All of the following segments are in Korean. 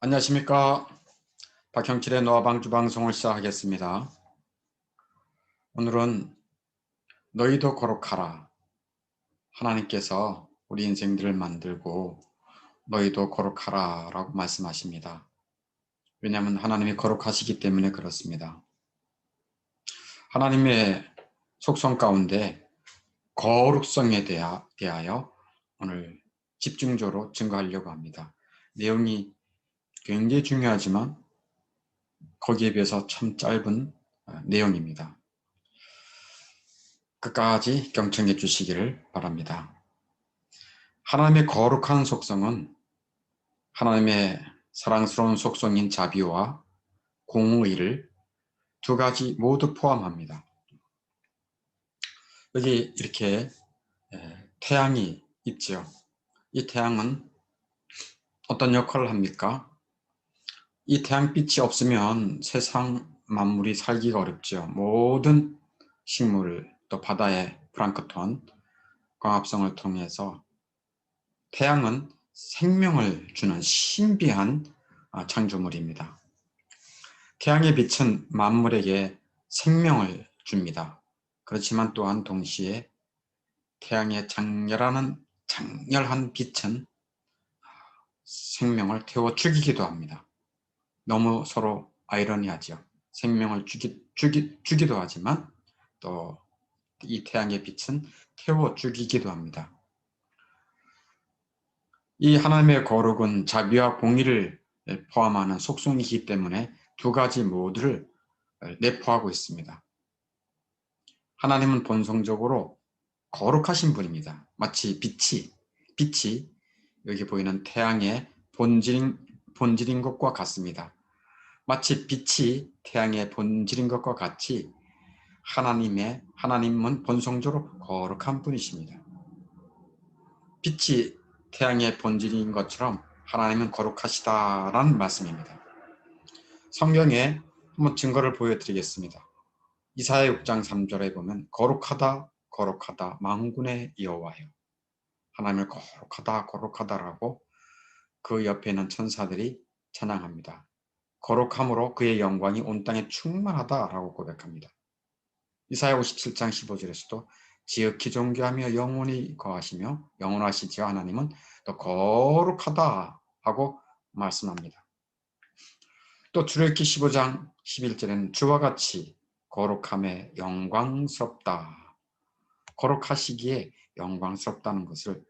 안녕하십니까. 박형칠의 노아방주 방송을 시작하겠습니다. 오늘은 너희도 거룩하라. 하나님께서 우리 인생들을 만들고 너희도 거룩하라 라고 말씀하십니다. 왜냐하면 하나님이 거룩하시기 때문에 그렇습니다. 하나님의 속성 가운데 거룩성에 대하여 오늘 집중적으로 증거하려고 합니다. 내용이 굉장히 중요하지만 거기에 비해서 참 짧은 내용입니다. 끝까지 경청해 주시기를 바랍니다. 하나님의 거룩한 속성은 하나님의 사랑스러운 속성인 자비와 공의를 두 가지 모두 포함합니다. 여기 이렇게 태양이 있죠. 이 태양은 어떤 역할을 합니까? 이 태양빛이 없으면 세상 만물이 살기가 어렵죠. 모든 식물, 또 바다의 플랑크톤, 광합성을 통해서 태양은 생명을 주는 신비한 창조물입니다. 태양의 빛은 만물에게 생명을 줍니다. 그렇지만 또한 동시에 태양의 장렬한 빛은 생명을 태워 죽이기도 합니다. 너무 서로 아이러니하죠. 생명을 주기도 하지만 또 이 태양의 빛은 태워 죽이기도 합니다. 이 하나님의 거룩은 자비와 공의를 포함하는 속성이기 때문에 두 가지 모두를 내포하고 있습니다. 하나님은 본성적으로 거룩하신 분입니다. 마치 빛이 여기 보이는 태양의 본질인 것과 같습니다. 마치 빛이 태양의 본질인 것과 같이 하나님은 본성적으로 거룩한 분이십니다. 빛이 태양의 본질인 것처럼 하나님은 거룩하시다라는 말씀입니다. 성경에 한번 증거를 보여드리겠습니다. 이사야 6장 3절에 보면 거룩하다 거룩하다 만군의 여호와여, 하나님을 거룩하다 거룩하다라고 그 옆에 있는 천사들이 찬양합니다. 거룩함으로 그의 영광이 온 땅에 충만하다라고 고백합니다. 이사야 57장 15절에서도 지극히 존귀하며 영원히 거하시며 영원하시지요 하나님은 또 거룩하다 하고 말씀합니다. 또 출애굽기 15장 11절에는 주와 같이 거룩함에 영광스럽다, 거룩하시기에 영광스럽다는 것을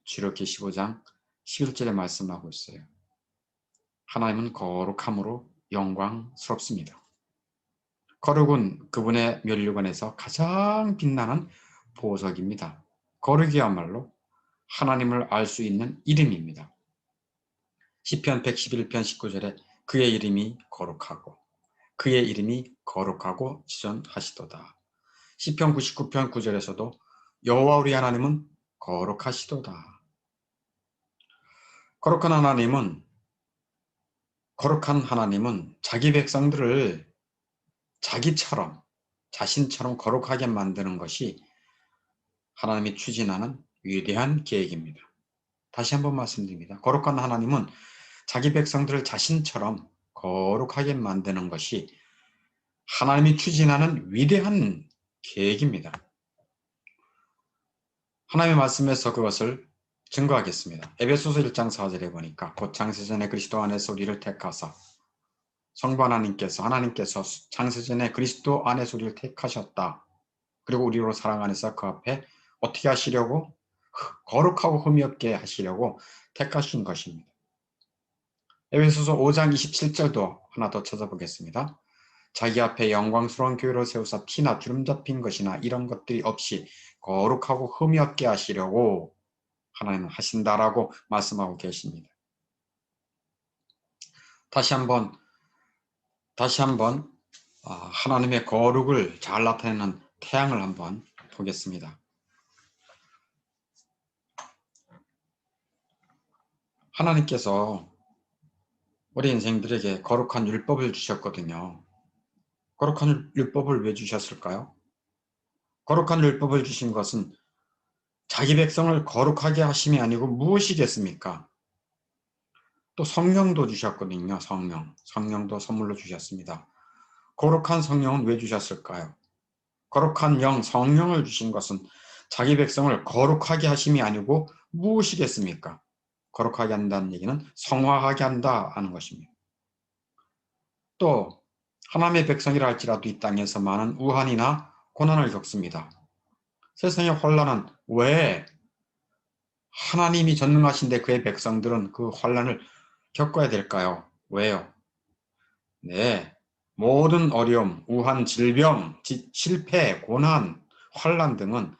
출애굽기 15장 11절에 말씀하고 있어요. 하나님은 거룩함으로 영광스럽습니다. 거룩은 그분의 면류관에서 가장 빛나는 보석입니다. 거룩이야말로 하나님을 알 수 있는 이름입니다. 시편 111편 19절에 그의 이름이 거룩하고 지존하시도다. 시편 99편 9절에서도 여호와 우리 하나님은 거룩하시도다. 거룩한 하나님은 자기 백성들을 자신처럼 거룩하게 만드는 것이 하나님이 추진하는 위대한 계획입니다. 다시 한번 말씀드립니다. 거룩한 하나님은 자기 백성들을 자신처럼 거룩하게 만드는 것이 하나님이 추진하는 위대한 계획입니다. 하나님의 말씀에서 그것을 증거하겠습니다. 에베소서 1장 4절에 보니까 곧 창세전에 그리스도 안에서 우리를 택하사, 성부 하나님께서 창세전에 그리스도 안에서 우리를 택하셨다. 그리고 우리로 사랑 안에서 그 앞에 어떻게 하시려고? 거룩하고 흠이 없게 하시려고 택하신 것입니다. 에베소서 5장 27절도 하나 더 찾아보겠습니다. 자기 앞에 영광스러운 교회를 세우사 티나 주름 잡힌 것이나 이런 것들이 없이 거룩하고 흠이 없게 하시려고 하나님은 하신다라고 말씀하고 계십니다. 다시 한번 하나님의 거룩을 잘 나타내는 태양을 한번 보겠습니다. 하나님께서 우리 인생들에게 거룩한 율법을 주셨거든요. 거룩한 율법을 왜 주셨을까요? 거룩한 율법을 주신 것은 자기 백성을 거룩하게 하심이 아니고 무엇이겠습니까? 또 성령도 주셨거든요. 성령도 선물로 주셨습니다. 거룩한 성령은 왜 주셨을까요? 거룩한 영, 성령을 주신 것은 자기 백성을 거룩하게 하심이 아니고 무엇이겠습니까? 거룩하게 한다는 얘기는 성화하게 한다 하는 것입니다. 또 하나님의 백성이라 할지라도 이 땅에서 많은 우환이나 고난을 겪습니다. 세상의 환난은 왜 하나님이 전능하신데 그의 백성들은 그 환난을 겪어야 될까요? 왜요? 네, 모든 어려움, 우한, 질병, 실패, 고난, 환난 등은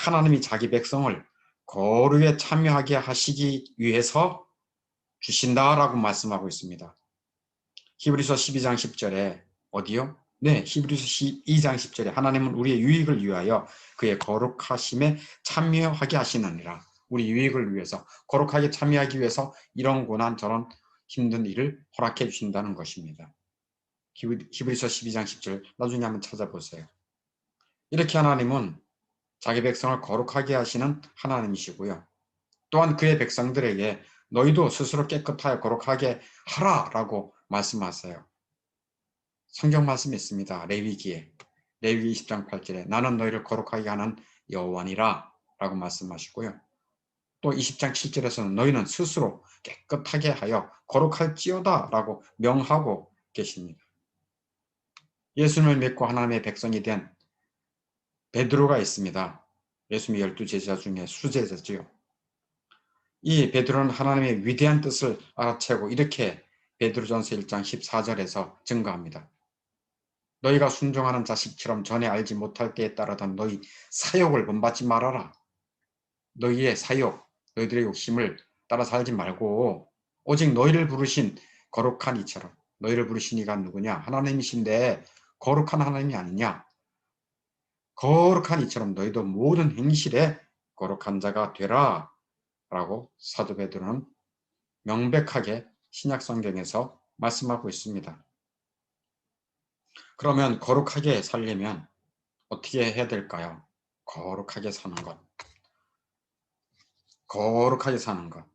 하나님이 자기 백성을 거룩에 참여하게 하시기 위해서 주신다라고 말씀하고 있습니다. 히브리서 12장 10절에 어디요? 네, 히브리서 12장 10절에 하나님은 우리의 유익을 위하여 그의 거룩하심에 참여하게 하시느니라. 우리 유익을 위해서 거룩하게 참여하기 위해서 이런 고난 저런 힘든 일을 허락해 주신다는 것입니다. 히브리서 12장 10절 나중에 한번 찾아보세요. 이렇게 하나님은 자기 백성을 거룩하게 하시는 하나님이시고요. 또한 그의 백성들에게 너희도 스스로 깨끗하여 거룩하게 하라라고 말씀하세요. 성경 말씀이 있습니다. 레위기 20장 8절에 나는 너희를 거룩하게 하는 여호와니라 라고 말씀하시고요. 또 20장 7절에서는 너희는 스스로 깨끗하게 하여 거룩할지어다 라고 명하고 계십니다. 예수님을 믿고 하나님의 백성이 된 베드로가 있습니다. 예수님의 12제자 중에 수제자지요. 이 베드로는 하나님의 위대한 뜻을 알아채고 이렇게 베드로전서 1장 14절에서 증거합니다. 너희가 순종하는 자식처럼 전에 알지 못할 때에 따르던 너희 사욕을 본받지 말아라. 너희의 사욕, 너희들의 욕심을 따라 살지 말고 오직 너희를 부르신 거룩한 이처럼 너희를 부르신 이가 누구냐? 하나님이신데 거룩한 하나님이 아니냐? 거룩한 이처럼 너희도 모든 행실에 거룩한 자가 되라 라고 사도 베드로는 명백하게 신약 성경에서 말씀하고 있습니다. 그러면 거룩하게 살려면 어떻게 해야 될까요? 거룩하게 사는 것. 거룩하게 사는 것.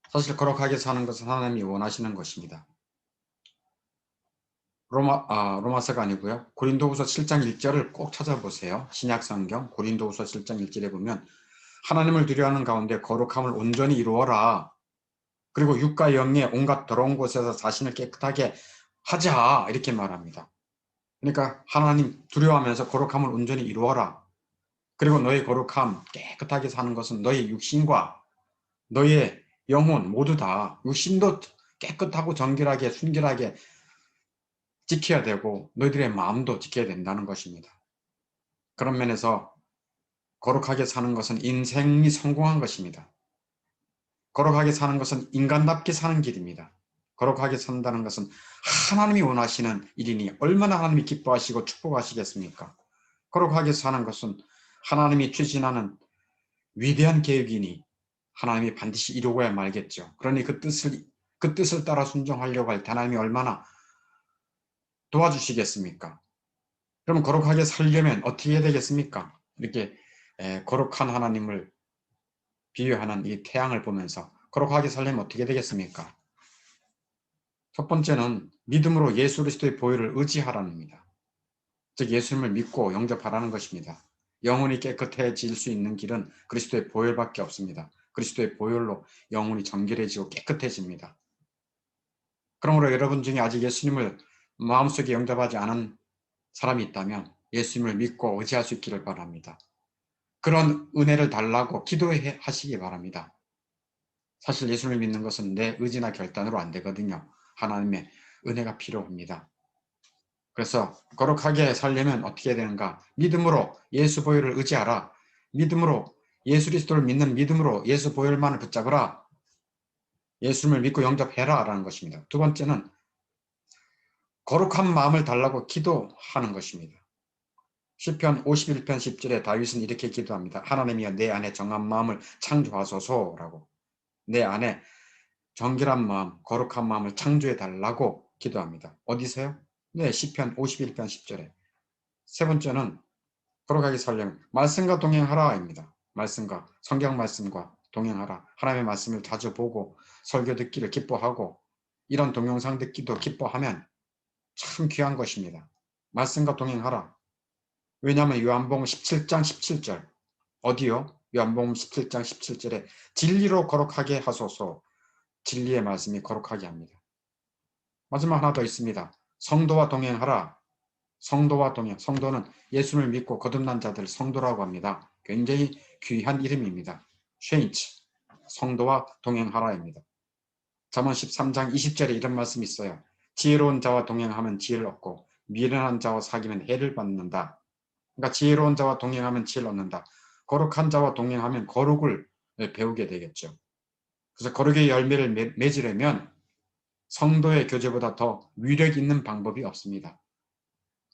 사실 거룩하게 사는 것은 하나님이 원하시는 것입니다. 로마서가 아니고요. 고린도후서 7장 1절을 꼭 찾아보세요. 신약 성경 고린도후서 7장 1절에 보면 하나님을 두려워하는 가운데 거룩함을 온전히 이루어라. 그리고 육과 영의 온갖 더러운 곳에서 자신을 깨끗하게 하자 이렇게 말합니다. 그러니까 하나님 두려워하면서 거룩함을 온전히 이루어라. 그리고 너의 거룩함 깨끗하게 사는 것은 너의 육신과 너의 영혼 모두 다 육신도 깨끗하고 정결하게 순결하게 지켜야 되고 너희들의 마음도 지켜야 된다는 것입니다. 그런 면에서 거룩하게 사는 것은 인생이 성공한 것입니다. 거룩하게 사는 것은 인간답게 사는 길입니다. 거룩하게 산다는 것은 하나님이 원하시는 일이니 얼마나 하나님이 기뻐하시고 축복하시겠습니까? 거룩하게 사는 것은 하나님이 추진하는 위대한 계획이니 하나님이 반드시 이루고야 말겠죠. 그러니 그 뜻을 따라 순종하려고 할 때 하나님이 얼마나 도와주시겠습니까? 그럼 거룩하게 살려면 어떻게 해야 되겠습니까? 이렇게 거룩한 하나님을 비유하는 이 태양을 보면서 거룩하게 살려면 어떻게 되겠습니까? 첫 번째는 믿음으로 예수 그리스도의 보혈을 의지하라는 겁니다. 즉 예수님을 믿고 영접하라는 것입니다. 영혼이 깨끗해질 수 있는 길은 그리스도의 보혈밖에 없습니다. 그리스도의 보혈로 영혼이 정결해지고 깨끗해집니다. 그러므로 여러분 중에 아직 예수님을 마음속에 영접하지 않은 사람이 있다면 예수님을 믿고 의지할 수 있기를 바랍니다. 그런 은혜를 달라고 기도하시기 바랍니다. 사실 예수님을 믿는 것은 내 의지나 결단으로 안 되거든요. 하나님의 은혜가 필요합니다. 그래서 거룩하게 살려면 어떻게 해야 되는가? 믿음으로 예수 보혈을 의지하라. 믿음으로 예수 그리스도를 믿는 믿음으로 예수 보혈만을 붙잡으라. 예수님을 믿고 영접해라 라는 것입니다. 두 번째는 거룩한 마음을 달라고 기도하는 것입니다. 시편 51편 10절에 다윗은 이렇게 기도합니다. 하나님이여 내 안에 정한 마음을 창조하소서라고. 내 안에 정결한 마음, 거룩한 마음을 창조해 달라고 기도합니다. 어디서요? 네, 시편 51편 10절에. 세 번째는 거룩하게 살려면 말씀과 동행하라입니다. 말씀과 성경 말씀과 동행하라. 하나님의 말씀을 자주 보고 설교 듣기를 기뻐하고 이런 동영상 듣기도 기뻐하면 참 귀한 것입니다. 말씀과 동행하라. 왜냐하면 요한복음 17장 17절 어디요? 요한복음 17장 17절에 진리로 거룩하게 하소서. 진리의 말씀이 거룩하게 합니다. 마지막 하나 더 있습니다. 성도와 동행하라. 성도와 동행. 성도는 예수를 믿고 거듭난 자들 성도라고 합니다. 굉장히 귀한 이름입니다. 쉐인츠. 성도와 동행하라입니다. 잠언 13장 20절에 이런 말씀이 있어요. 지혜로운 자와 동행하면 지혜를 얻고 미련한 자와 사귀면 해를 받는다. 그러니까 지혜로운 자와 동행하면 지혜를 얻는다. 거룩한 자와 동행하면 거룩을 배우게 되겠죠. 그래서 거룩의 열매를 맺으려면 성도의 교제보다 더 위력 있는 방법이 없습니다.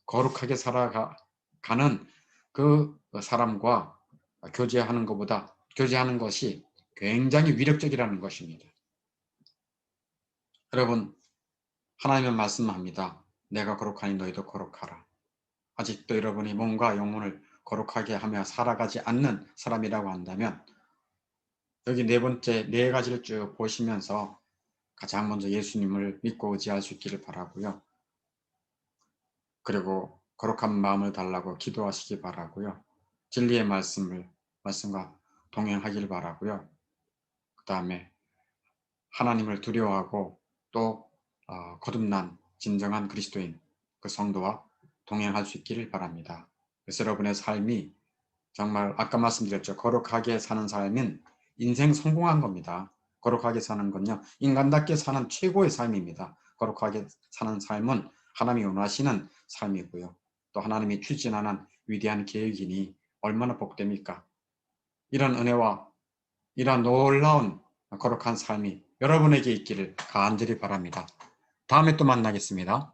거룩하게 살아가는 그 사람과 교제하는 것보다 교제하는 것이 굉장히 위력적이라는 것입니다. 여러분, 하나님은 말씀합니다. 내가 거룩하니 너희도 거룩하라. 아직도 여러분이 몸과 영혼을 거룩하게 하며 살아가지 않는 사람이라고 한다면 여기 네 번째 네 가지를 쭉 보시면서 가장 먼저 예수님을 믿고 의지할 수 있기를 바라고요. 그리고 거룩한 마음을 달라고 기도하시기 바라고요. 진리의 말씀과 동행하길 바라고요. 그 다음에 하나님을 두려워하고 또 거듭난 진정한 그리스도인 그 성도와 동행할 수 있기를 바랍니다. 그래서 여러분의 삶이 정말 아까 말씀드렸죠. 거룩하게 사는 삶은 인생 성공한 겁니다. 거룩하게 사는 건요. 인간답게 사는 최고의 삶입니다. 거룩하게 사는 삶은 하나님이 원하시는 삶이고요. 또 하나님이 추진하는 위대한 계획이니 얼마나 복됩니까? 이런 은혜와 이런 놀라운 거룩한 삶이 여러분에게 있기를 간절히 바랍니다. 다음에 또 만나겠습니다.